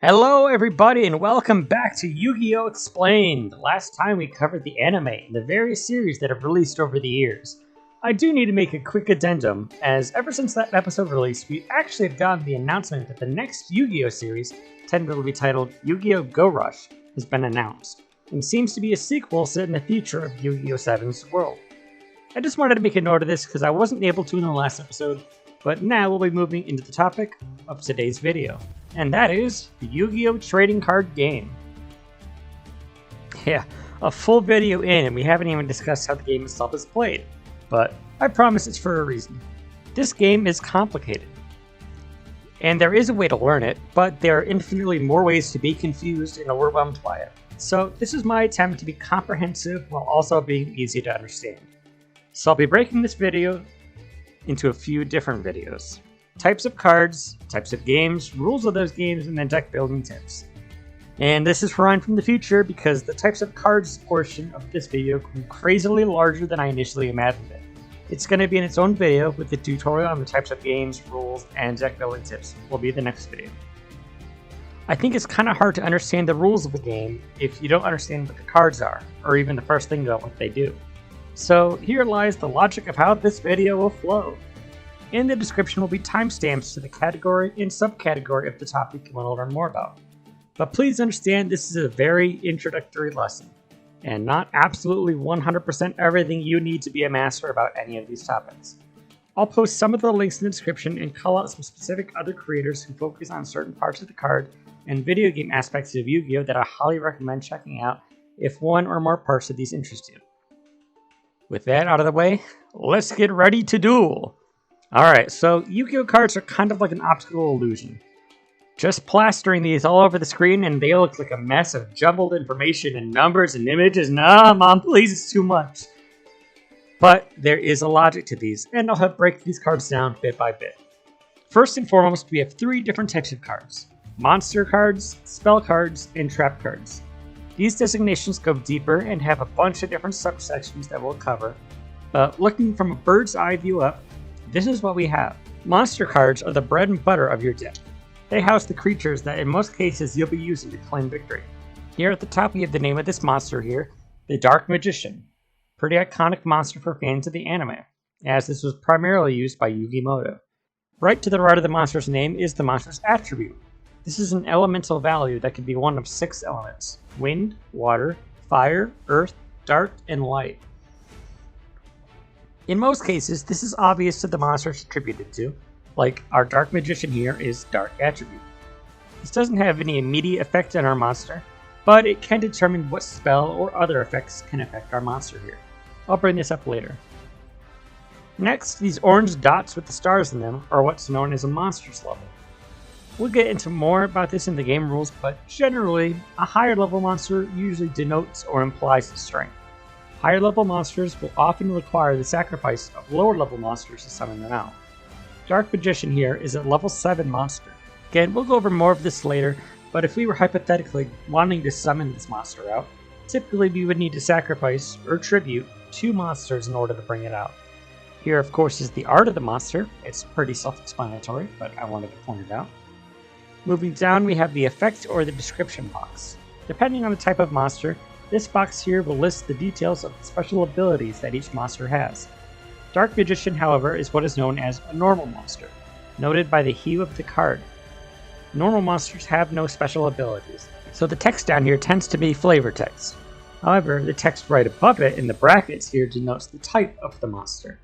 Hello everybody and welcome back to Yu-Gi-Oh! Explained! Last time we covered the anime and the various series that have released over the years. I do need to make a quick addendum, as ever since that episode released, we actually have gotten the announcement that the next Yu-Gi-Oh! Series, tentatively titled Yu-Gi-Oh! Go Rush, has been announced, and seems to be a sequel set in the future of Yu-Gi-Oh! 7's world. I just wanted to make a note of this because I wasn't able to in the last episode, but now we'll be moving into the topic of today's video. And that is the Yu-Gi-Oh! Trading card game. Yeah, a full video in and we haven't even discussed how the game itself is played, but I promise it's for a reason. This game is complicated. And there is a way to learn it, but there are infinitely more ways to be confused and overwhelmed by it. So this is my attempt to be comprehensive while also being easy to understand. So I'll be breaking this video into a few different videos. Types of cards, types of games, rules of those games, and then deck building tips. And this is Ryan from the future because the types of cards portion of this video grew crazily larger than I initially imagined it. It's going to be in its own video with the tutorial on the types of games, rules, and deck building tips will be the next video. I think it's kind of hard to understand the rules of a game if you don't understand what the cards are, or even the first thing about what they do. So here lies the logic of how this video will flow. In the description will be timestamps to the category and subcategory of the topic you want to learn more about. But please understand this is a very introductory lesson, and not absolutely 100% everything you need to be a master about any of these topics. I'll post some of the links in the description and call out some specific other creators who focus on certain parts of the card and video game aspects of Yu-Gi-Oh! That I highly recommend checking out if one or more parts of these interest you. With that out of the way, let's get ready to duel! Alright, so Yu-Gi-Oh! Cards are kind of like an optical illusion. Just plastering these all over the screen and they look like a mess of jumbled information and numbers and images. Nah, Mom, please, it's too much. But there is a logic to these, and I'll help break these cards down bit by bit. First and foremost, we have three different types of cards. Monster cards, spell cards, and trap cards. These designations go deeper and have a bunch of different subsections that we'll cover, but looking from a bird's eye view up, this is what we have. Monster cards are the bread and butter of your deck. They house the creatures that in most cases you'll be using to claim victory. Here at the top we have the name of this monster here, the Dark Magician. Pretty iconic monster for fans of the anime, as this was primarily used by Yugi. Right to the right of the monster's name is the monster's attribute. This is an elemental value that can be one of 6 elements: wind, water, fire, earth, dark, and light. In most cases, this is obvious to the monster it's attributed to, like our Dark Magician here is Dark Attribute. This doesn't have any immediate effect on our monster, but it can determine what spell or other effects can affect our monster here. I'll bring this up later. Next, these orange dots with the stars in them are what's known as a monster's level. We'll get into more about this in the game rules, but generally, a higher level monster usually denotes or implies its strength. Higher level monsters will often require the sacrifice of lower level monsters to summon them out. Dark Magician here is a level 7 monster. Again, we'll go over more of this later, but if we were hypothetically wanting to summon this monster out, typically we would need to sacrifice or tribute 2 monsters in order to bring it out. Here of course is the art of the monster. It's pretty self-explanatory, but I wanted to point it out. Moving down we have the effect or the description box. Depending on the type of monster, this box here will list the details of the special abilities that each monster has. Dark Magician, however, is what is known as a normal monster, noted by the hue of the card. Normal monsters have no special abilities, so the text down here tends to be flavor text. However, the text right above it in the brackets here denotes the type of the monster.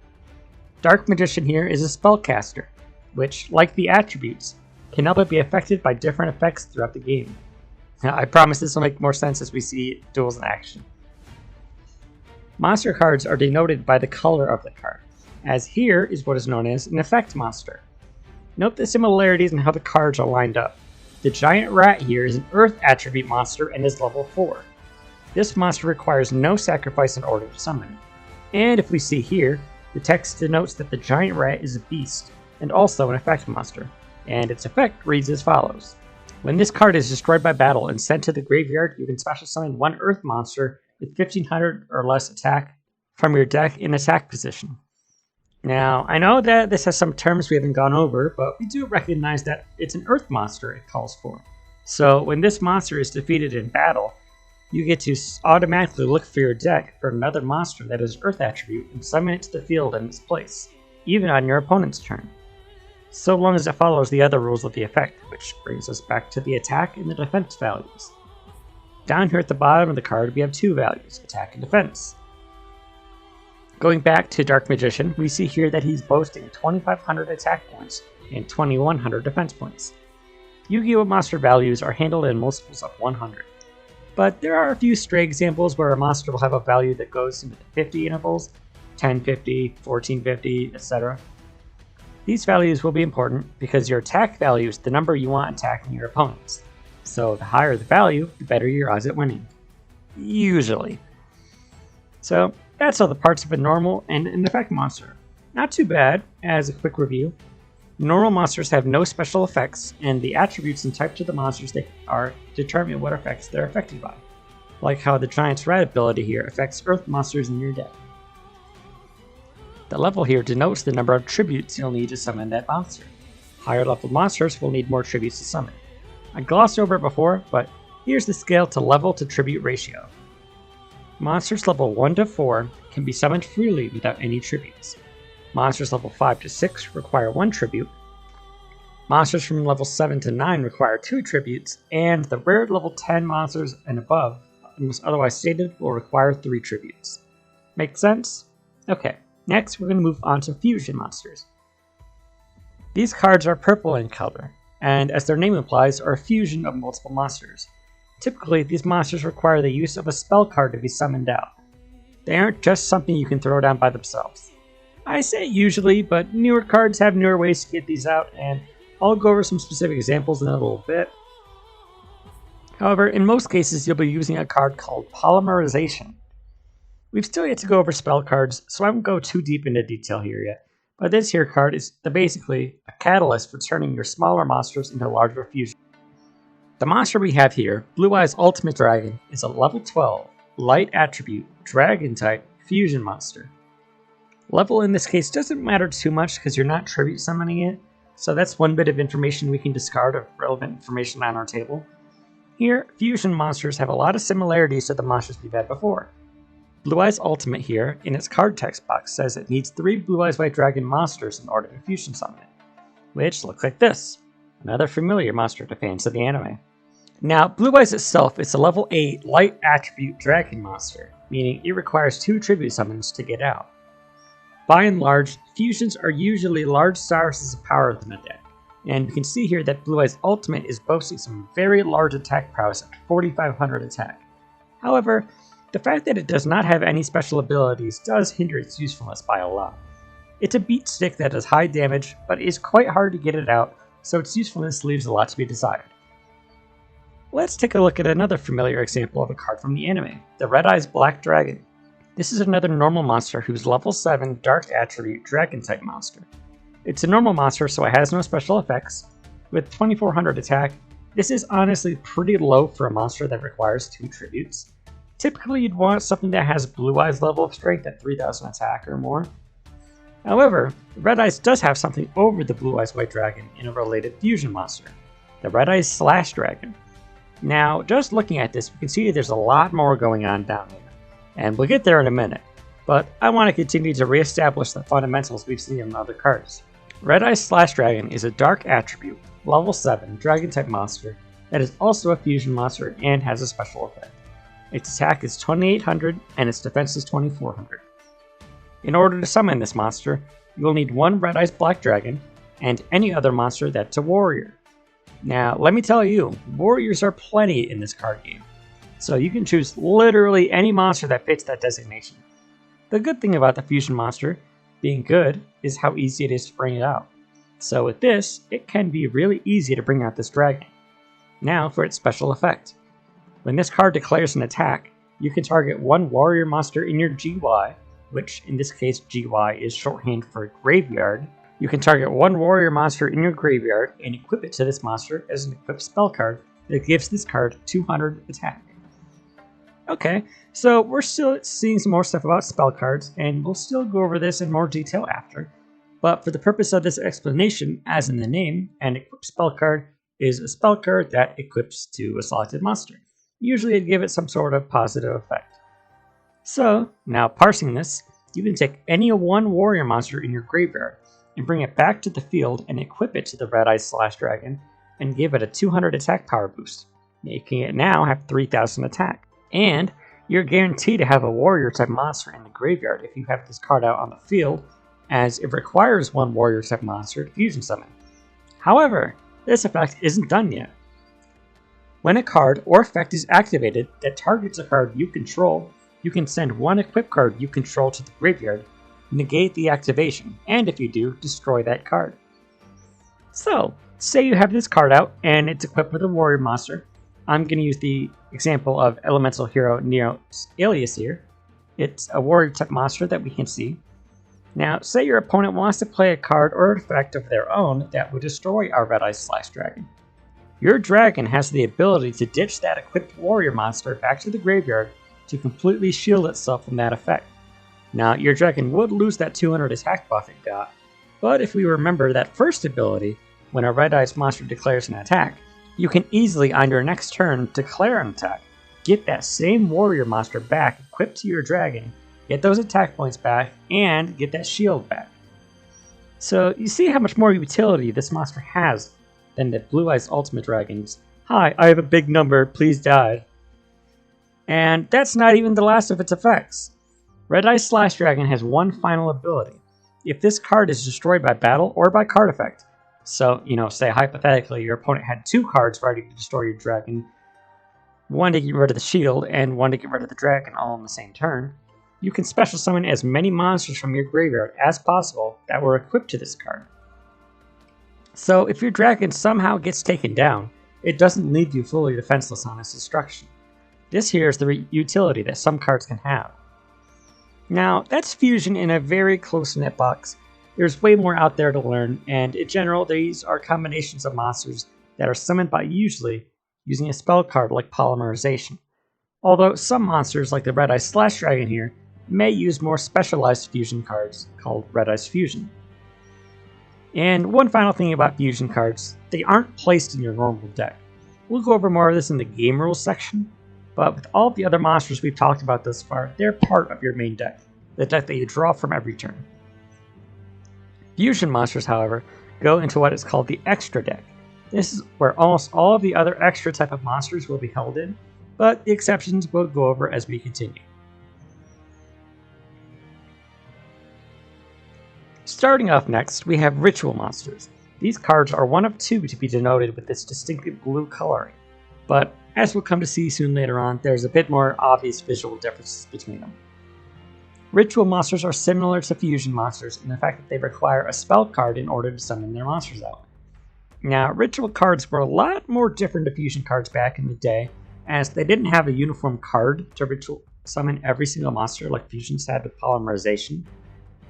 Dark Magician here is a spellcaster, which, like the attributes, can help it be affected by different effects throughout the game. Now, I promise this will make more sense as we see duels in action. Monster cards are denoted by the color of the card, as here is what is known as an effect monster. Note the similarities in how the cards are lined up. The giant rat here is an earth attribute monster and is level 4. This monster requires no sacrifice in order to summon it. And if we see here, the text denotes that the giant rat is a beast and also an effect monster, and its effect reads as follows. When this card is destroyed by battle and sent to the graveyard, you can special summon 1 earth monster with 1500 or less attack from your deck in attack position. Now, I know that this has some terms we haven't gone over, but we do recognize that it's an earth monster it calls for. So when this monster is defeated in battle, you get to automatically look for your deck for another monster that is Earth attribute and summon it to the field in its place, even on your opponent's turn. So long as it follows the other rules of the effect, which brings us back to the attack and the defense values. Down here at the bottom of the card we have two values, attack and defense. Going back to Dark Magician, we see here that he's boasting 2,500 attack points and 2,100 defense points. YuGiOh monster values are handled in multiples of 100. But there are a few stray examples where a monster will have a value that goes into the 50 intervals, 1050, 1450, etc. These values will be important because your attack value is the number you want attacking your opponents. So the higher the value, the better your odds at winning. Usually. So that's all the parts of a normal and an effect monster. Not too bad. As a quick review, normal monsters have no special effects, and the attributes and types of the monsters they are determine what effects they're affected by. Like how the Giant's Rat ability here affects Earth monsters in your deck. The level here denotes the number of tributes you'll need to summon that monster. Higher level monsters will need more tributes to summon. I glossed over it before, but here's the scale to level to tribute ratio. Monsters level 1 to 4 can be summoned freely without any tributes. Monsters level 5 to 6 require 1 tribute. Monsters from level 7 to 9 require 2 tributes, and the rare level 10 monsters and above, unless otherwise stated, will require 3 tributes. Make sense? Okay, next we're going to move on to fusion monsters. These cards are purple in color, and as their name implies, are a fusion of multiple monsters. Typically, these monsters require the use of a spell card to be summoned out. They aren't just something you can throw down by themselves. I say usually, but newer cards have newer ways to get these out, and I'll go over some specific examples in a little bit. However, in most cases you'll be using a card called Polymerization. We've still yet to go over spell cards, so I won't go too deep into detail here yet, but this here card is basically a catalyst for turning your smaller monsters into larger fusions. The monster we have here, Blue Eyes Ultimate Dragon, is a level 12, light attribute, dragon type, fusion monster. Level in this case doesn't matter too much because you're not tribute summoning it, so that's one bit of information we can discard of relevant information on our table. Here, fusion monsters have a lot of similarities to the monsters we've had before. Blue Eyes Ultimate here, in its card text box, says it needs 3 Blue Eyes White Dragon monsters in order to fusion summon it, which looks like this, another familiar monster to fans of the anime. Now, Blue Eyes itself is a level 8 light attribute dragon monster, meaning it requires 2 tribute summons to get out. By and large, fusions are usually large sources of power in the deck, and we can see here that Blue Eyes Ultimate is boasting some very large attack prowess at 4,500 attack. However, the fact that it does not have any special abilities does hinder its usefulness by a lot. It's a beat stick that does high damage, but is quite hard to get it out, so its usefulness leaves a lot to be desired. Let's take a look at another familiar example of a card from the anime, the Red Eyes Black Dragon. This is another normal monster who's level 7 dark attribute dragon type monster. It's a normal monster, so it has no special effects. With 2400 attack, this is honestly pretty low for a monster that requires 2 tributes. Typically you'd want something that has Blue Eyes level of strength at 3000 attack or more. However, Red Eyes does have something over the Blue Eyes White Dragon in a related fusion monster, the Red Eyes Slash Dragon. Now, just looking at this, we can see there's a lot more going on down here, and we'll get there in a minute, but I want to continue to re-establish the fundamentals we've seen in other cards. Red Eyes Slash Dragon is a dark attribute, level 7 dragon type monster that is also a fusion monster and has a special effect. Its attack is 2800 and its defense is 2400. In order to summon this monster, you will need 1 Red Eyes Black Dragon and any other monster that's a warrior. Now, let me tell you, warriors are plenty in this card game, so you can choose literally any monster that fits that designation. The good thing about the fusion monster being good is how easy it is to bring it out. So with this, it can be really easy to bring out this dragon. Now for its special effect. When this card declares an attack, you can target 1 warrior monster in your GY, which in this case GY is shorthand for graveyard. You can target 1 warrior monster in your graveyard and equip it to this monster as an equipped spell card that gives this card 200 attack. Okay, so we're still seeing some more stuff about spell cards, and we'll still go over this in more detail after. But for the purpose of this explanation, as in the name, an equipped spell card is a spell card that equips to a selected monster. Usually it'd give it some sort of positive effect. So, now parsing this, you can take any one warrior monster in your graveyard and bring it back to the field and equip it to the Red Eyes Slash Dragon and give it a 200 attack power boost, making it now have 3000 attack. And you're guaranteed to have a warrior type monster in the graveyard if you have this card out on the field, as it requires one warrior type monster to fusion summon. However, this effect isn't done yet. When a card or effect is activated that targets a card you control, you can send one equip card you control to the graveyard, negate the activation, and if you do, destroy that card. So, say you have this card out and it's equipped with a warrior monster. I'm going to use the example of Elemental Hero Neo's Alias here. It's a warrior type monster that we can see. Now, say your opponent wants to play a card or effect of their own that would destroy our Red Eyes Slash Dragon. Your dragon has the ability to ditch that equipped warrior monster back to the graveyard to completely shield itself from that effect. Now, your dragon would lose that 200 attack buff it got, but if we remember that first ability, when a Red Eyes monster declares an attack, you can easily on your next turn declare an attack, get that same warrior monster back equipped to your dragon, get those attack points back, and get that shield back. So you see how much more utility this monster has than the Blue Eyes Ultimate Dragon's "Hi, I have a big number, please die." And that's not even the last of its effects. Red Eyes Slash Dragon has one final ability. If this card is destroyed by battle or by card effect, so, say hypothetically your opponent had two cards ready to destroy your dragon, one to get rid of the shield and one to get rid of the dragon all in the same turn, you can special summon as many monsters from your graveyard as possible that were equipped to this card. So if your dragon somehow gets taken down, it doesn't leave you fully defenseless on its destruction. This here is the utility that some cards can have. Now, that's fusion in a very close-knit box. There's way more out there to learn, and in general, these are combinations of monsters that are summoned by usually using a spell card like Polymerization. Although some monsters, like the Red Eyes Slash Dragon here, may use more specialized fusion cards called Red Eyes Fusion. And one final thing about fusion cards, they aren't placed in your normal deck. We'll go over more of this in the game rules section, but with all the other monsters we've talked about thus far, they're part of your main deck, the deck that you draw from every turn. Fusion monsters, however, go into what is called the extra deck. This is where almost all of the other extra type of monsters will be held in, but the exceptions we'll go over as we continue. Starting off next, we have Ritual Monsters. These cards are one of two to be denoted with this distinctive blue coloring, but as we'll come to see soon later on, there's a bit more obvious visual differences between them. Ritual Monsters are similar to Fusion Monsters in the fact that they require a spell card in order to summon their monsters out. Now, Ritual cards were a lot more different to Fusion cards back in the day, as they didn't have a uniform card to Ritual summon every single monster like Fusions had with Polymerization.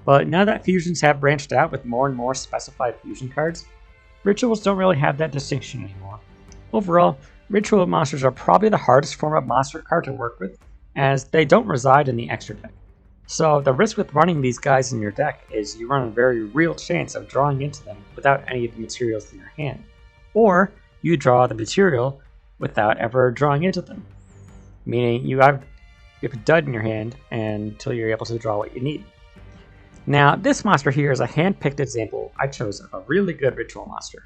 But now that Fusions have branched out with more and more specified Fusion cards, Rituals don't really have that distinction anymore. Overall, Ritual Monsters are probably the hardest form of monster card to work with, as they don't reside in the extra deck. So the risk with running these guys in your deck is you run a very real chance of drawing into them without any of the materials in your hand. Or you draw the material without ever drawing into them. Meaning you have a dud in your hand until you're able to draw what you need. Now, this monster here is a hand-picked example I chose of a really good Ritual monster.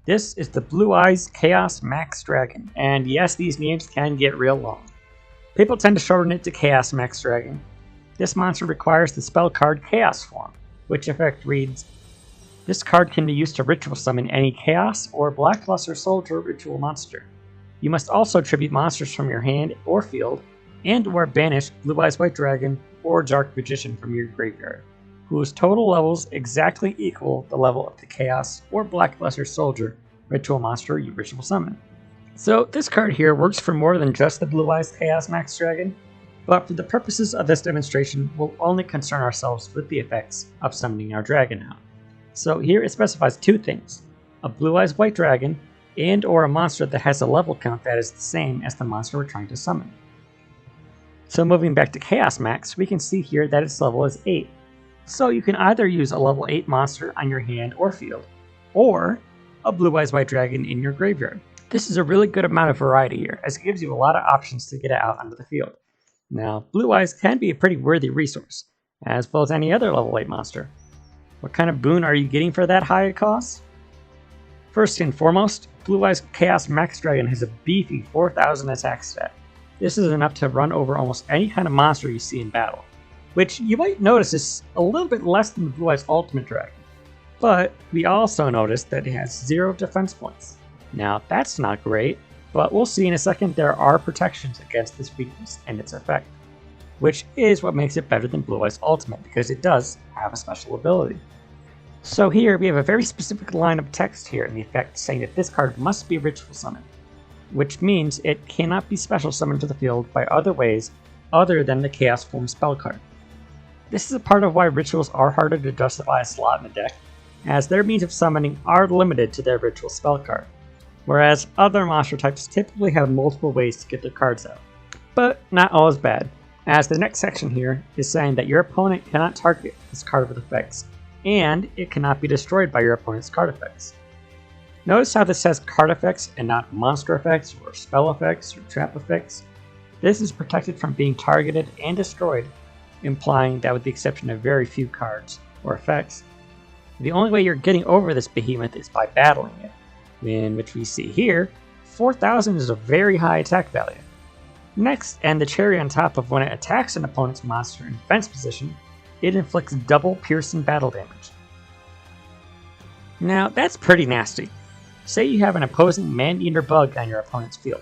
This is the Blue Eyes Chaos Max Dragon, and yes, these names can get real long. People tend to shorten it to Chaos Max Dragon. This monster requires the spell card Chaos Form, which effect reads, this card can be used to ritual summon any Chaos or Blackluster Soldier ritual monster. You must also tribute monsters from your hand or field, and or banish Blue Eyes White Dragon or Dark Magician from your graveyard, whose total levels exactly equal the level of the Chaos or Blackluster Soldier ritual monster you ritual summon. So this card here works for more than just the Blue Eyes Chaos Max Dragon, but for the purposes of this demonstration, we'll only concern ourselves with the effects of summoning our dragon out. So here it specifies two things, a Blue Eyes White Dragon and or a monster that has a level count that is the same as the monster we're trying to summon. So moving back to Chaos Max, we can see here that its level is 8. So you can either use a level 8 monster on your hand or field, or a Blue Eyes White Dragon in your graveyard. This is a really good amount of variety here, as it gives you a lot of options to get it out onto the field. Now, Blue Eyes can be a pretty worthy resource, as well as any other level 8 monster. What kind of boon are you getting for that high cost? First and foremost, Blue Eyes Chaos Max Dragon has a beefy 4000 attack stat. This is enough to run over almost any kind of monster you see in battle, which you might notice is a little bit less than the Blue Eyes Ultimate Dragon. But we also noticed that it has 0 defense points. Now that's not great, but we'll see in a second there are protections against this weakness and its effect, which is what makes it better than Blue Eyes Ultimate because it does have a special ability. So here we have a very specific line of text here in the effect saying that this card must be ritual summoned, which means it cannot be special summoned to the field by other ways other than the Chaos Form spell card. This is a part of why rituals are harder to justify a slot in the deck, as their means of summoning are limited to their ritual spell card, whereas other monster types typically have multiple ways to get their cards out. But not all is bad, as the next section here is saying that your opponent cannot target this card with effects, and it cannot be destroyed by your opponent's card effects. Notice how this says card effects and not monster effects or spell effects or trap effects. This is protected from being targeted and destroyed, implying that with the exception of very few cards or effects, the only way you're getting over this behemoth is by battling it, in which we see here, 4000 is a very high attack value. Next, and the cherry on top of when it attacks an opponent's monster in defense position, it inflicts double piercing battle damage. Now that's pretty nasty. Say you have an opposing man-eater bug on your opponent's field.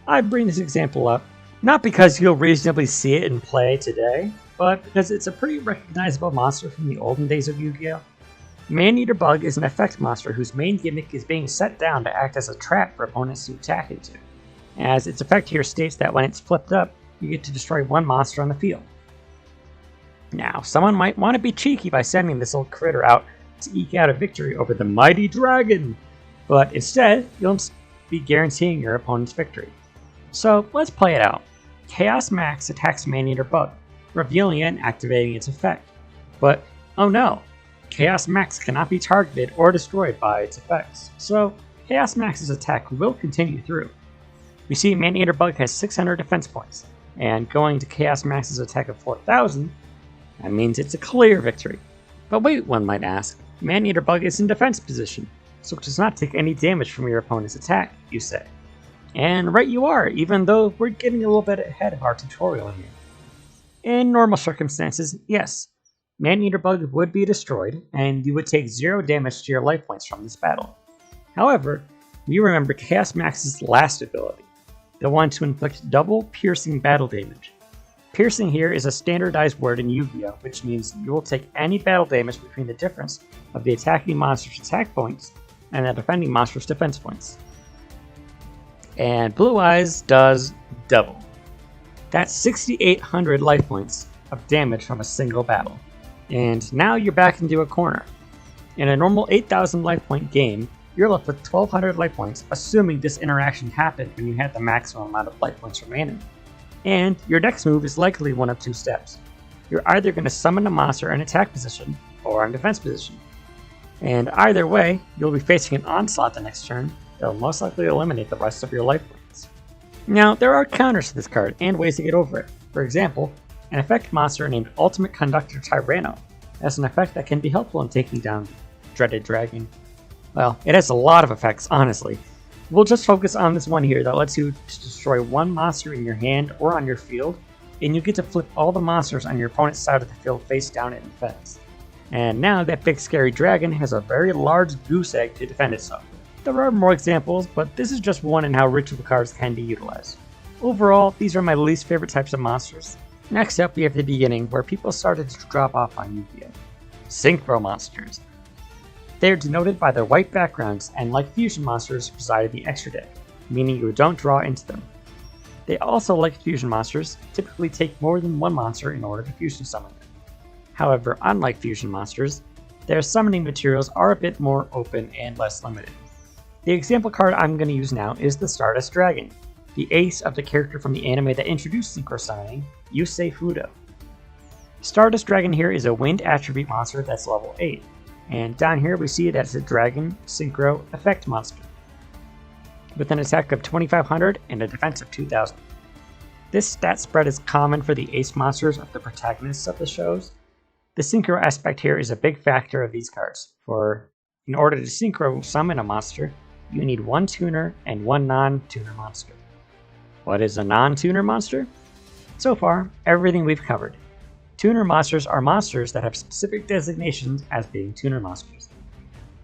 I bring this example up, not because you'll reasonably see it in play today, but because it's a pretty recognizable monster from the olden days of Yu-Gi-Oh! Man-Eater Bug is an effect monster whose main gimmick is being set down to act as a trap for opponents to attack into, as its effect here states that when it's flipped up, you get to destroy one monster on the field. Now, someone might want to be cheeky by sending this little critter out to eke out a victory over the mighty dragon, but instead, you'll be guaranteeing your opponent's victory. So let's play it out. Chaos Max attacks Man-Eater Bug, revealing it and activating its effect. But, oh no! Chaos Max cannot be targeted or destroyed by its effects, so Chaos Max's attack will continue through. We see Man-Eater Bug has 600 defense points, and going to Chaos Max's attack of 4000, that means it's a clear victory. But wait, one might ask, Man-Eater Bug is in defense position, so it does not take any damage from your opponent's attack, you say. And right you are, even though we're getting a little bit ahead of our tutorial here. In normal circumstances, yes, Man-Eater Bug would be destroyed, and you would take 0 damage to your life points from this battle. However, we remember Chaos Max's last ability, the one to inflict double piercing battle damage. Piercing here is a standardized word in Yu-Gi-Oh, which means you will take any battle damage between the difference of the attacking monster's attack points and the defending monster's defense points. And Blue Eyes does double. That's 6,800 life points of damage from a single battle. And now you're back into a corner. In a normal 8,000 life point game, you're left with 1,200 life points, assuming this interaction happened when you had the maximum amount of life points remaining. And your next move is likely one of 2 steps. You're either going to summon a monster in attack position, or in defense position. And either way, you'll be facing an onslaught the next turn that will most likely eliminate the rest of your life points. Now, there are counters to this card, and ways to get over it. For example, an effect monster named Ultimate Conductor Tyranno has an effect that can be helpful in taking down the dreaded dragon. Well, it has a lot of effects, honestly. We'll just focus on this one here that lets you destroy one monster in your hand or on your field, and you get to flip all the monsters on your opponent's side of the field face down in defense. And now that big scary dragon has a very large goose egg to defend itself. There are more examples, but this is just one in how ritual cards can be utilized. Overall, these are my least favorite types of monsters. Next up, we have the beginning, where people started to drop off on Yu-Gi-Oh! Synchro Monsters. They are denoted by their white backgrounds and, like fusion monsters, reside in the extra deck, meaning you don't draw into them. They also, like fusion monsters, typically take more than one monster in order to fusion summon them. However, unlike fusion monsters, their summoning materials are a bit more open and less limited. The example card I'm going to use now is the Stardust Dragon, the ace of the character from the anime that introduced synchro summoning, Yusei Fudo. Stardust Dragon here is a wind attribute monster that's level 8, And down here we see that it's a Dragon Synchro Effect Monster with an attack of 2500 and a defense of 2000. This stat spread is common for the ace monsters of the protagonists of the shows. The synchro aspect here is a big factor of these cards, for in order to synchro summon a monster, you need one tuner and one non-tuner monster. What is a non-tuner monster? So far, everything we've covered. Tuner monsters are monsters that have specific designations as being tuner monsters.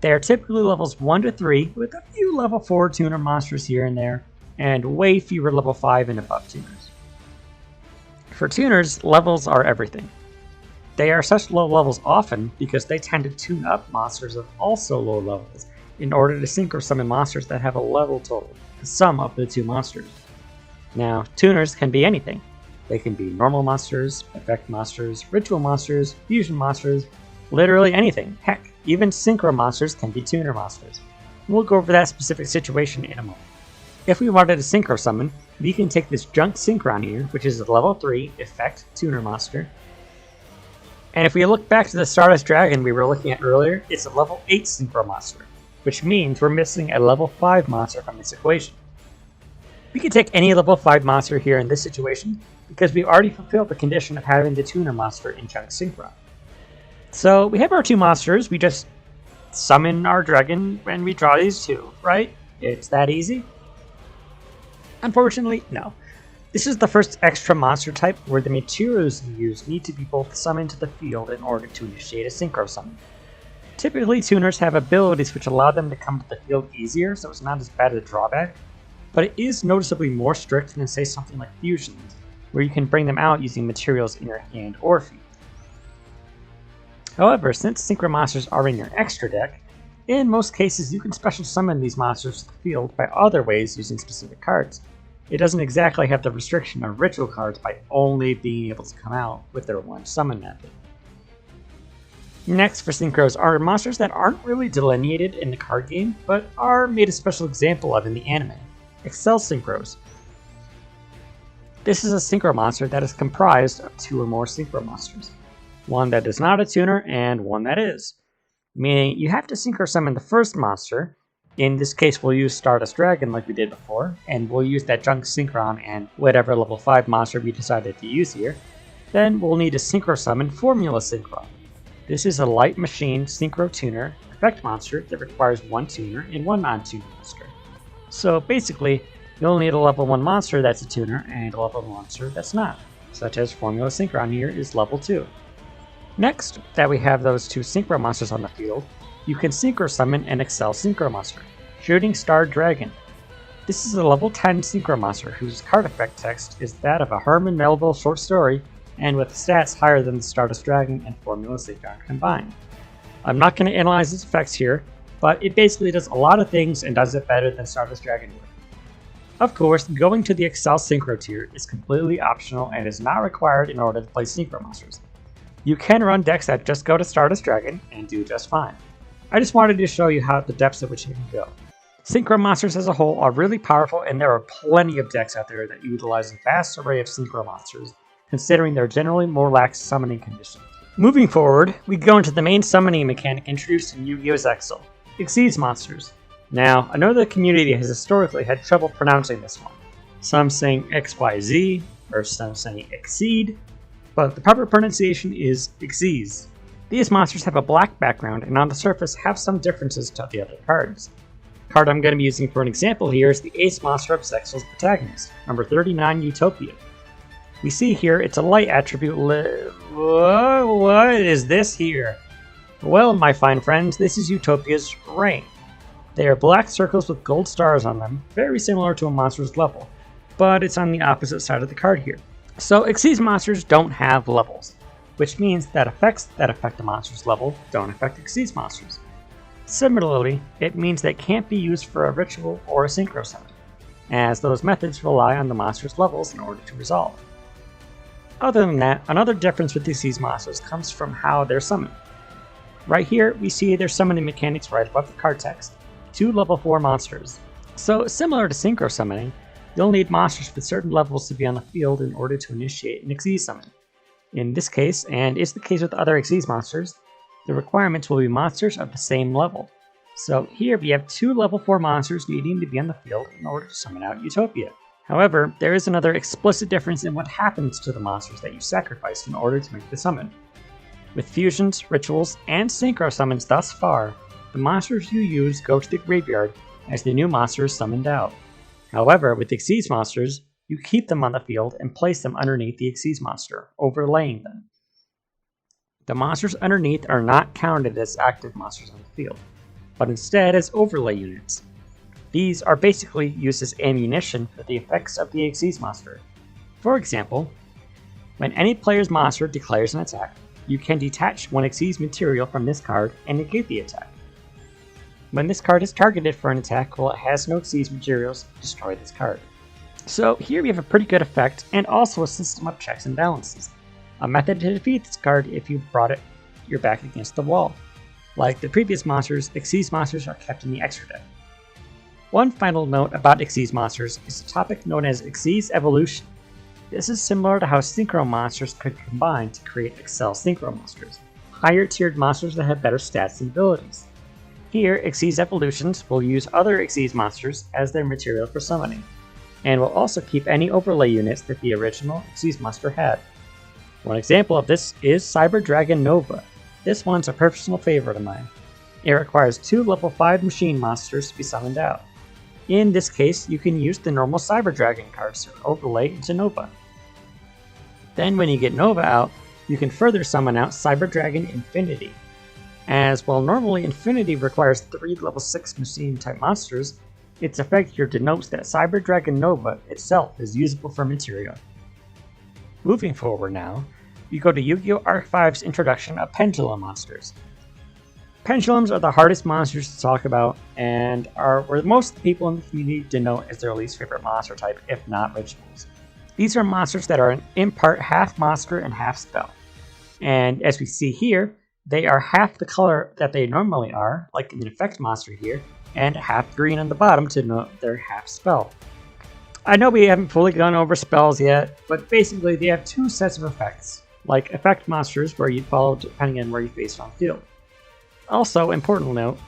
They are typically levels 1 to 3, with a few level 4 tuner monsters here and there, and way fewer level 5 and above tuners. For tuners, levels are everything. They are such low levels often because they tend to tune up monsters of also low levels in order to synchro summon monsters that have a level total, the sum of the two monsters. Now, tuners can be anything. They can be normal monsters, effect monsters, ritual monsters, fusion monsters, literally anything. Heck, even synchro monsters can be tuner monsters. We'll go over that specific situation in a moment. If we wanted to synchro summon, we can take this Junk Synchron here, which is a level 3 effect tuner monster. And if we look back to the Stardust Dragon we were looking at earlier, it's a level 8 synchro monster, which means we're missing a level 5 monster from this equation. We can take any level 5 monster here in this situation, because we've already fulfilled the condition of having the tuner monster in Junk Synchron. So we have our two monsters, we just summon our dragon and we draw these two, right? It's that easy? Unfortunately, no. This is the first extra monster type where the materials you use need to be both summoned to the field in order to initiate a synchro summon. Typically, tuners have abilities which allow them to come to the field easier, so it's not as bad a drawback, but it is noticeably more strict than, say, something like fusions, where you can bring them out using materials in your hand or field. However, since synchro monsters are in your extra deck, in most cases you can special summon these monsters to the field by other ways using specific cards. It doesn't exactly have the restriction of ritual cards by only being able to come out with their one summon method. Next for synchros are monsters that aren't really delineated in the card game, but are made a special example of in the anime. Excel Synchros. This is a synchro monster that is comprised of 2 or more synchro monsters. One that is not a tuner and one that is. Meaning you have to synchro summon the first monster. In this case we'll use Stardust Dragon like we did before, and we'll use that Junk Synchron and whatever level 5 monster we decided to use here. Then we'll need to synchro summon Formula Synchron. This is a light machine synchro tuner effect monster that requires one tuner and one non-tuner monster. So basically, you'll need a level 1 monster that's a tuner and a level 1 monster that's not, such as Formula Synchron here is level 2. Next, that we have those 2 synchro monsters on the field, you can synchro summon an Excel Synchro monster, Shooting Star Dragon. This is a level 10 synchro monster whose card effect text is that of a Herman Melville short story, and with stats higher than the Stardust Dragon and Formula Synchron combined. I'm not going to analyze its effects here, but it basically does a lot of things and does it better than Stardust Dragon would. Of course, going to the Excel Synchro tier is completely optional and is not required in order to play synchro monsters. You can run decks that just go to Stardust Dragon and do just fine. I just wanted to show you how the depths at which you can go. Synchro monsters as a whole are really powerful, and there are plenty of decks out there that utilize a vast array of synchro monsters, considering their generally more lax summoning conditions. Moving forward, we go into the main summoning mechanic introduced in Yu-Gi-Oh! XYZ, XYZ Monsters. Now, I know the community has historically had trouble pronouncing this one. Some saying XYZ, or some saying Exceed, but the proper pronunciation is XYZ. These monsters have a black background and on the surface have some differences to the other cards. The card I'm going to be using for an example here is the Ace Monster of XYZ's protagonist, number 39 Utopia. We see here it's a light attribute. What is this here? Well, my fine friends, this is Utopia's Rain. They are black circles with gold stars on them, very similar to a monster's level, but it's on the opposite side of the card here. So XYZ monsters don't have levels, which means that effects that affect a monster's level don't affect XYZ monsters. Similarly, it means they can't be used for a ritual or a synchro summon, as those methods rely on the monster's levels in order to resolve. Other than that, another difference with XYZ monsters comes from how they're summoned. Right here, we see their summoning mechanics right above the card text, 2 level 4 monsters. So similar to synchro summoning, you'll need monsters with certain levels to be on the field in order to initiate an XYZ summon. In this case, and is the case with other XYZ monsters, the requirements will be monsters of the same level. So here we have 2 level 4 monsters needing to be on the field in order to summon out Utopia. However, there is another explicit difference in what happens to the monsters that you sacrifice in order to make the summon. With fusions, rituals, and synchro summons thus far, the monsters you use go to the graveyard as the new monster is summoned out. However, with XYZ Monsters, you keep them on the field and place them underneath the XYZ Monster, overlaying them. The monsters underneath are not counted as active monsters on the field, but instead as overlay units. These are basically used as ammunition for the effects of the XYZ Monster. For example, when any player's monster declares an attack, you can detach one XYZ material from this card and negate the attack. When this card is targeted for an attack while it has no XYZ materials, destroy this card. So here we have a pretty good effect and also a system of checks and balances. A method to defeat this card if you brought your back against the wall. Like the previous monsters, XYZ Monsters are kept in the extra deck. One final note about XYZ Monsters is a topic known as XYZ Evolution. This is similar to how Synchro Monsters could combine to create Excel Synchro Monsters, higher tiered monsters that have better stats and abilities. Here, XYZ Evolutions will use other XYZ Monsters as their material for summoning, and will also keep any overlay units that the original XYZ Monster had. One example of this is Cyber Dragon Nova. This one's a personal favorite of mine. It requires 2 level 5 machine monsters to be summoned out. In this case, you can use the normal Cyber Dragon cards to overlay into Nova. Then when you get Nova out, you can further summon out Cyber Dragon Infinity. As while normally Infinity requires 3 level 6 machine type monsters, its effect here denotes that Cyber Dragon Nova itself is usable for material. Moving forward now, we go to Yu-Gi-Oh! Arc 5's introduction of Pendulum Monsters. Pendulums are the hardest monsters to talk about, and are where most people in the community denote as their least favorite monster type, if not rituals. These are monsters that are in part half monster and half spell. And as we see here, they are half the color that they normally are, like an effect monster here, and half green on the bottom to denote their half spell. I know we haven't fully gone over spells yet, but basically they have 2 sets of effects, like effect monsters where you follow depending on where you face on field. Also, important note,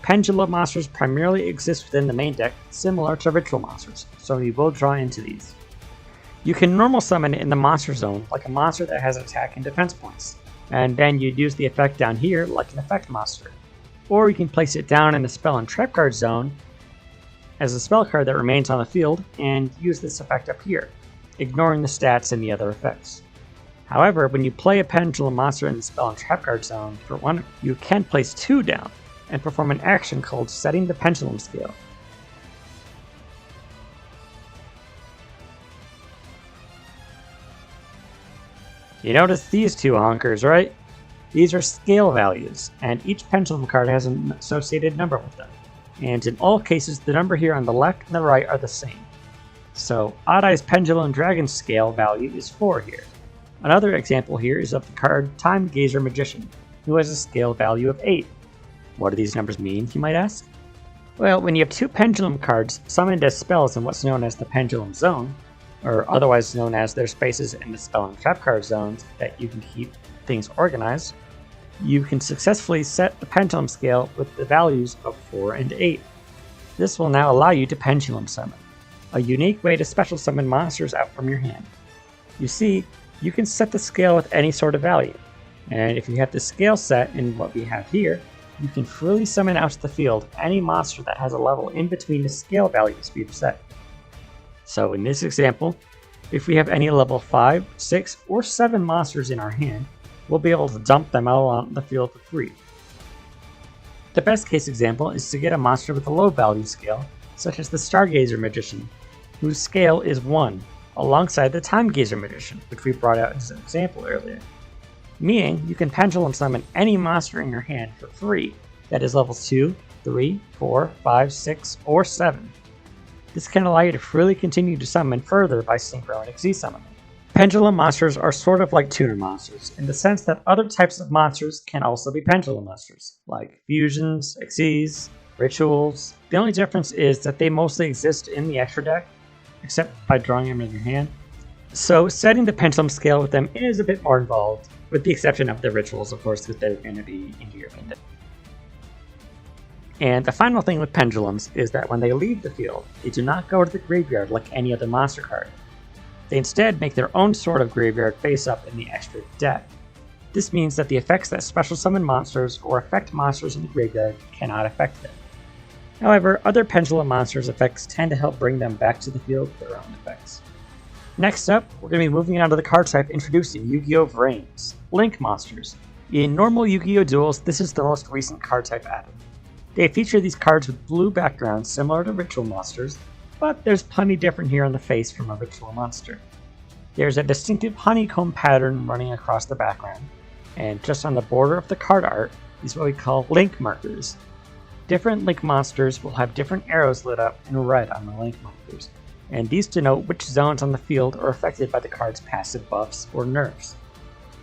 Pendulum Monsters primarily exist within the main deck, similar to Ritual Monsters, so you will draw into these. You can normal summon it in the monster zone, like a monster that has attack and defense points, and then you'd use the effect down here like an effect monster. Or you can place it down in the spell and trap card zone as a spell card that remains on the field, and use this effect up here, ignoring the stats and the other effects. However, when you play a Pendulum Monster in the spell and trap card zone for one, you can place 2 down and perform an action called Setting the Pendulum Scale. You notice these 2 honkers, right? These are scale values, and each Pendulum card has an associated number with them. And in all cases, the number here on the left and the right are the same. So, Odd Eye's Pendulum Dragon scale value is 4 here. Another example here is of the card Time Gazer Magician, who has a scale value of 8. What do these numbers mean, you might ask? Well, when you have 2 Pendulum cards summoned as spells in what's known as the Pendulum Zone, or otherwise known as their spaces in the spell and trap card zones that you can keep things organized, you can successfully set the Pendulum scale with the values of 4 and 8. This will now allow you to Pendulum Summon, a unique way to special summon monsters out from your hand. You see, you can set the scale with any sort of value, and if you have the scale set in what we have here, you can freely summon out to the field any monster that has a level in between the scale values we've set. So in this example, if we have any level 5, 6, or 7 monsters in our hand, we'll be able to dump them out on the field for free. The best case example is to get a monster with a low value scale, such as the Stargazer Magician, whose scale is 1, alongside the Time Gazer Magician, which we brought out as an example earlier. Meaning, you can Pendulum Summon any monster in your hand for free that is levels 2, 3, 4, 5, 6, or 7. This can allow you to freely continue to summon further by Synchro and XYZ summoning. Pendulum Monsters are sort of like tuner monsters, in the sense that other types of monsters can also be Pendulum Monsters, like fusions, XYZ, rituals. The only difference is that they mostly exist in the extra deck, except by drawing them in your hand. So setting the Pendulum scale with them is a bit more involved, with the exception of the rituals, of course, because they're going to be into your pendant. And the final thing with pendulums is that when they leave the field, they do not go to the graveyard like any other monster card. They instead make their own sort of graveyard face up in the extra deck. This means that the effects that special summon monsters or affect monsters in the graveyard cannot affect them. However, other Pendulum Monsters effects tend to help bring them back to the field with their own effects. Next up, we're going to be moving on to the card type introduced in YuGiOh Vrains, Link Monsters. In normal YuGiOh duels, this is the most recent card type added. They feature these cards with blue backgrounds similar to Ritual Monsters, but there's plenty different here on the face from a Ritual Monster. There's a distinctive honeycomb pattern running across the background, and just on the border of the card art is what we call link markers. Different Link Monsters will have different arrows lit up in red on the link markers, and these denote which zones on the field are affected by the card's passive buffs or nerfs.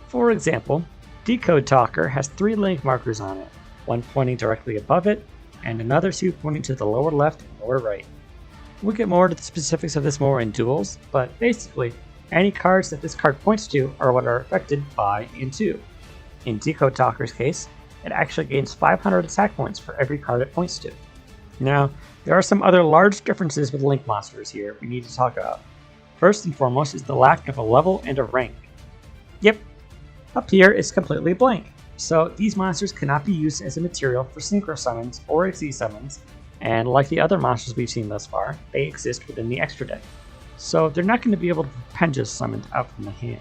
For example, Decode Talker has 3 link markers on it, one pointing directly above it, and another 2 pointing to the lower left and lower right. We'll get more to the specifics of this more in duels, but basically, any cards that this card points to are what are affected by and to. In Decode Talker's case, it actually gains 500 attack points for every card it points to. Now, there are some other large differences with Link Monsters here we need to talk about. First and foremost is the lack of a level and a rank. Yep, up here it's completely blank, so these monsters cannot be used as a material for Synchro Summons or XYZ Summons, and like the other monsters we've seen thus far, they exist within the extra deck. So they're not going to be able to be Pendulum summoned out from the hand.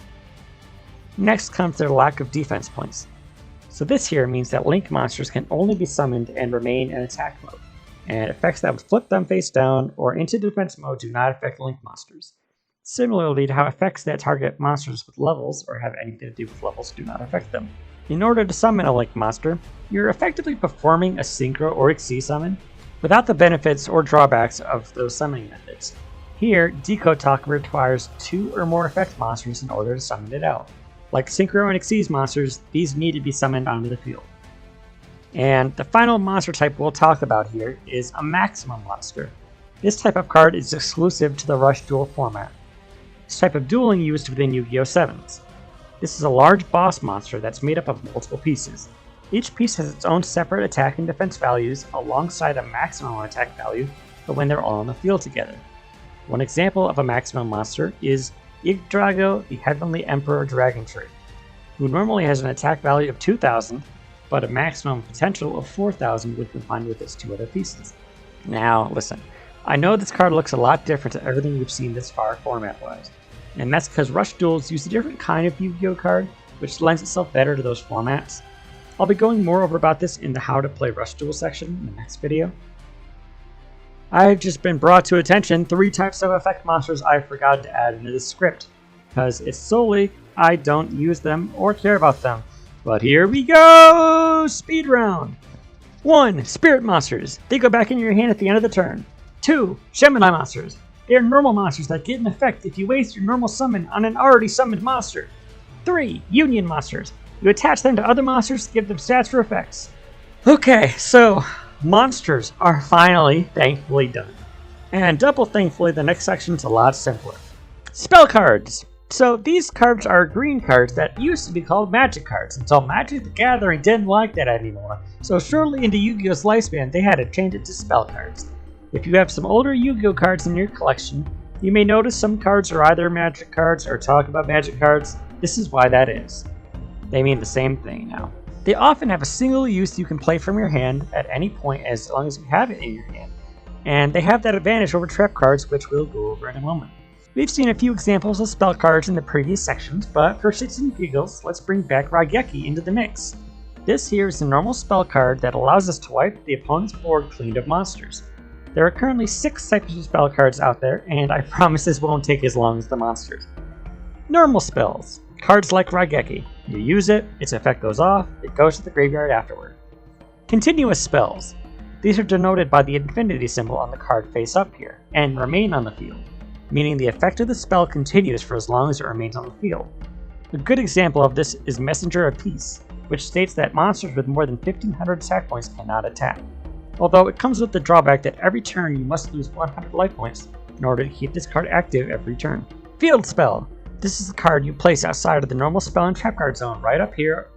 Next comes their lack of defense points. So this here means that Link Monsters can only be summoned and remain in attack mode, and effects that would flip them face down or into defense mode do not affect Link Monsters. Similarly to how effects that target monsters with levels or have anything to do with levels do not affect them. In order to summon a Link Monster, you're effectively performing a Synchro or XYZ summon without the benefits or drawbacks of those summoning methods. Here, Decode Talker requires 2 or more effect monsters in order to summon it out. Like Synchro and XYZ monsters, these need to be summoned onto the field. And the final monster type we'll talk about here is a Maximum Monster. This type of card is exclusive to the Rush Duel format. This type of dueling used within YuGiOh 7s. This is a large boss monster that's made up of multiple pieces. Each piece has its own separate attack and defense values alongside a maximum attack value for when they're all on the field together. One example of a Maximum Monster is YuGiOh, the Heavenly Emperor Dragon Tree, who normally has an attack value of 2,000, but a maximum potential of 4,000 when combined with its 2 other pieces. Now, listen, I know this card looks a lot different to everything we've seen this far format-wise, and that's because Rush Duels use a different kind of YuGiOh card, which lends itself better to those formats. I'll be going more over about this in the How to Play Rush Duel section in the next video. I've just been brought to attention 3 types of effect monsters I forgot to add into this script, because it's solely I don't use them or care about them. But here we go! Speed round! 1. Spirit Monsters. They go back in your hand at the end of the turn. 2. Gemini Monsters. They are normal monsters that get an effect if you waste your normal summon on an already summoned monster. 3. Union Monsters. You attach them to other monsters to give them stats for effects. Okay, so monsters are finally, thankfully, done. And double thankfully, the next section's a lot simpler. Spell cards! So these cards are green cards that used to be called magic cards until Magic the Gathering didn't like that anymore. So shortly into Yu-Gi-Oh's lifespan, they had to change it to spell cards. If you have some older Yu-Gi-Oh cards in your collection, you may notice some cards are either magic cards or talk about magic cards. This is why that is. They mean the same thing now. They often have a single use you can play from your hand at any point as long as you have it in your hand. And they have that advantage over trap cards, which we'll go over in a moment. We've seen a few examples of spell cards in the previous sections, but for shits and giggles, let's bring back Raigeki into the mix. This here is a normal spell card that allows us to wipe the opponent's board clean of monsters. There are currently 6 types of spell cards out there, and I promise this won't take as long as the monsters. Normal spells. Cards like Raigeki. You use it, its effect goes off, it goes to the graveyard afterward. Continuous spells. These are denoted by the infinity symbol on the card face up here, and remain on the field, meaning the effect of the spell continues for as long as it remains on the field. A good example of this is Messenger of Peace, which states that monsters with more than 1,500 attack points cannot attack. Although it comes with the drawback that every turn you must lose 100 life points in order to keep this card active every turn. Field Spell. This is the card you place outside of the normal spell and trap card zone right up here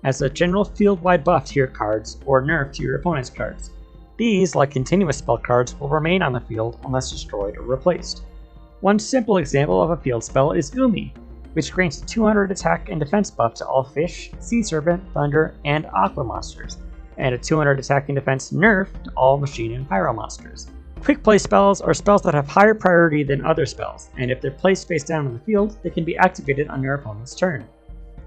as a general field-wide buff to your cards or nerf to your opponent's cards. These, like continuous spell cards, will remain on the field unless destroyed or replaced. One simple example of a field spell is Umi, which grants a 200 attack and defense buff to all fish, sea serpent, thunder, and aqua monsters, and a 200 attack and defense nerf to all machine and pyro monsters. Quick play spells are spells that have higher priority than other spells, and if they're placed face down in the field, they can be activated on your opponent's turn.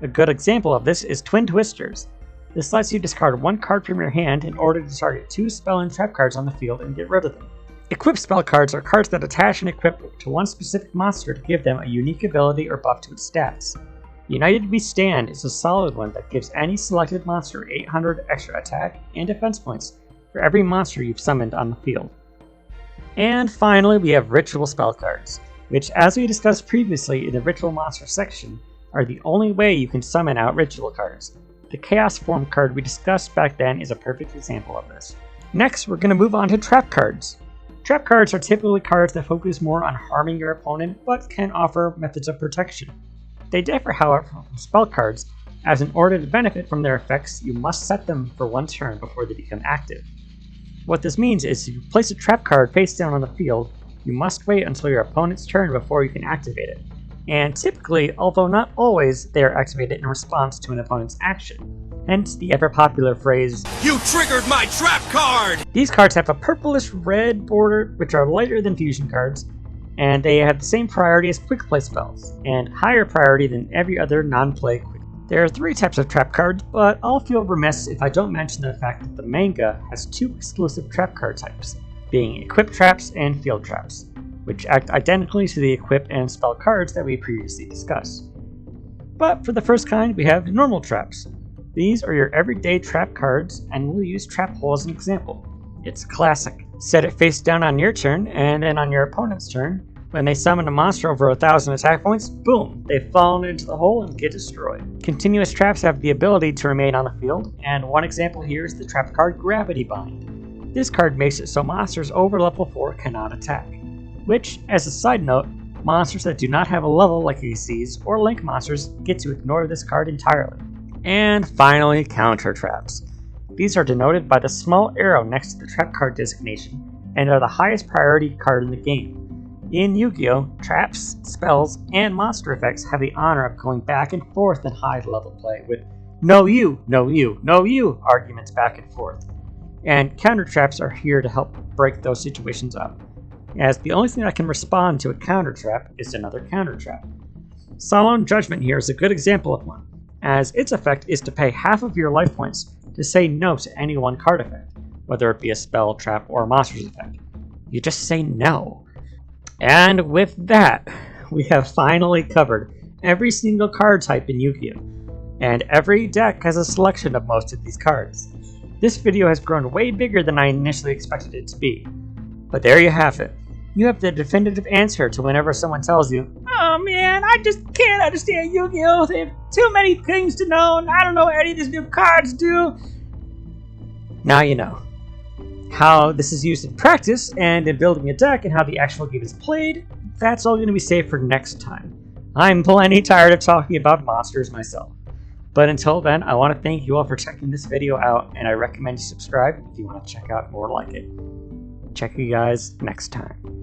A good example of this is Twin Twisters. This lets you discard one card from your hand in order to target 2 spell and trap cards on the field and get rid of them. Equip spell cards are cards that attach and equip to one specific monster to give them a unique ability or buff to its stats. United We Stand is a solid one that gives any selected monster 800 extra attack and defense points for every monster you've summoned on the field. And finally, we have Ritual spell cards, which, as we discussed previously in the Ritual Monster section, are the only way you can summon out Ritual cards. The Chaos Form card we discussed back then is a perfect example of this. Next, we're going to move on to Trap cards. Trap cards are typically cards that focus more on harming your opponent, but can offer methods of protection. They differ, however, from spell cards, as in order to benefit from their effects, you must set them for one turn before they become active. What this means is if you place a trap card face down on the field, you must wait until your opponent's turn before you can activate it. And typically, although not always, they are activated in response to an opponent's action. Hence the ever-popular phrase, "You triggered my trap card!" These cards have a purplish red border, which are lighter than fusion cards, and they have the same priority as quick play spells, and higher priority than every other non-play quick. There are 3 types of trap cards, but I'll feel remiss if I don't mention the fact that the manga has 2 exclusive trap card types, being equip traps and field traps, which act identically to the equip and spell cards that we previously discussed. But for the first kind, we have normal traps. These are your everyday trap cards, and we'll use Trap Hole as an example. It's classic. Set it face down on your turn, and then on your opponent's turn, when they summon a monster over 1,000 attack points, boom, they fall into the hole and get destroyed. Continuous traps have the ability to remain on the field, and one example here is the trap card Gravity Bind. This card makes it so monsters over level 4 cannot attack, which, as a side note, monsters that do not have a level like ACs or Link monsters get to ignore this card entirely. And finally, counter traps. These are denoted by the small arrow next to the trap card designation, and are the highest priority card in the game. In Yu-Gi-Oh!, traps, spells, and monster effects have the honor of going back and forth in high level play with "no you, no you, no you" arguments back and forth. And counter traps are here to help break those situations up, as the only thing that can respond to a counter trap is another counter trap. Solemn Judgment here is a good example of one, as its effect is to pay half of your life points to say no to any one card effect, whether it be a spell, trap, or a monster's effect. You just say no. And with that, we have finally covered every single card type in Yu-Gi-Oh! And every deck has a selection of most of these cards. This video has grown way bigger than I initially expected it to be. But there you have it. You have the definitive answer to whenever someone tells you, "Oh man, I just can't understand Yu-Gi-Oh! They have too many things to know, and I don't know what any of these new cards do." Now you know. How this is used in practice and in building a deck and how the actual game is played, that's all going to be saved for next time. I'm plenty tired of talking about monsters myself. But until then, I want to thank you all for checking this video out, and I recommend you subscribe if you want to check out more like it. Check you guys next time.